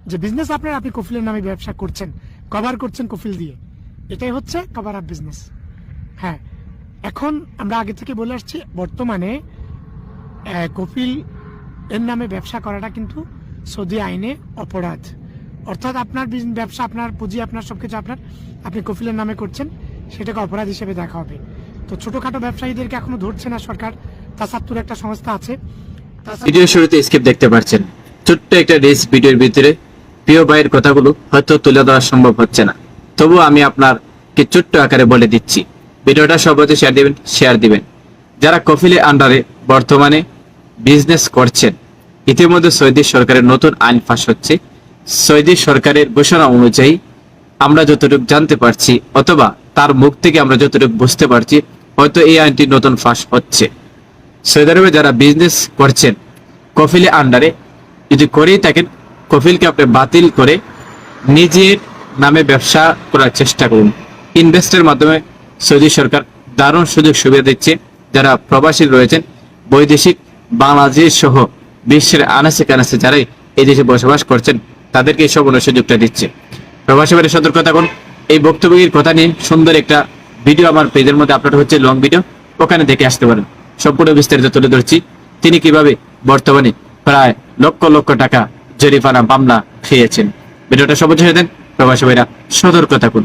যে বিজনেস আপনি কফিলের নামে ব্যবসা করছেন, কভার করছেন কফিল দিয়ে, এটাই হচ্ছে কভার আপ বিজনেস। হ্যাঁ, এখন আমরা আগে থেকে বলে আসছি, বর্তমানে কফিল এর নামে ব্যবসা করাটা কিন্তু সৌদি আইনে অপরাধ। অর্থাৎ আপনার ব্যবসা, আপনার পুঁজি, আপনার সবকিছু আপনি কফিলের নামে করছেন, সেটাকে অপরাধ হিসেবে দেখা হবে। তো ছোটখাটো ব্যবসায়ীদেরকে এখনো ধরছে না সরকার। তাসাত্তুর একটা সংস্থা আছে। ভিডিও শুরুতে স্কিপ দেখতে পাচ্ছেন। ছোট্ট একটা রিলস ভিডিওর ভিতরে প্রিয় ভাইয়ের কথাগুলো হয়তো তুলে ধরা সম্ভব হচ্ছে না, তবুও আমি আপনাকে ছোট্ট আকারে বলে দিচ্ছি। ভিডিওটা সবাই শেয়ার দিবেন। যারা কফিলের আন্ডারে বর্তমানে বিজনেস করছেন, ইতিমধ্যে সৌদি সরকারের নতুন আইন ফাঁস হচ্ছে। সৌদি সরকারের ঘোষণা অনুযায়ী আমরা যতটুকু জানতে পারছি, অথবা তার মুখ থেকে আমরা যতটুকু বুঝতে পারছি, হয়তো এই আইনটি নতুন ফাঁস হচ্ছে। সৌদি আরবে যারা বিজনেস করছেন কফিলের আন্ডারে, যদি করেই থাকেন, কফিলকে আপনি বাতিল করে নিজের নামে ব্যবসা করার চেষ্টা করুন। ইনভেস্টের মাধ্যমে সৌদি সরকার দারুণ সুযোগ সুবিধা দিচ্ছে। যারা প্রবাসী রয়েছেন, বৈদেশিক, বাংলাদেশ সহ বিশ্বের আনাচে কানাচে যারাই এই দেশে বসবাস করছেন, তাদেরকে এই সম্পূর্ণ সুযোগটা দিচ্ছে। প্রবাসী ভাইয়ের সতর্ক থাকুন। এই বক্তব্যের কথা নিয়ে সুন্দর একটা ভিডিও আমার পেজের মধ্যে আপলোড হচ্ছে, লং ভিডিও, ওখানে দেখে আসতে পারেন। সম্পূর্ণ বিস্তারিত তুলে ধরছি তিনি কিভাবে বর্তমানে প্রায় লক্ষ লক্ষ টাকা জরিমানা মামলা খেয়েছেন। ভিডিওটা সবাই ছেড়ে দেন। প্রবাসী ভাইরা সতর্ক থাকুন।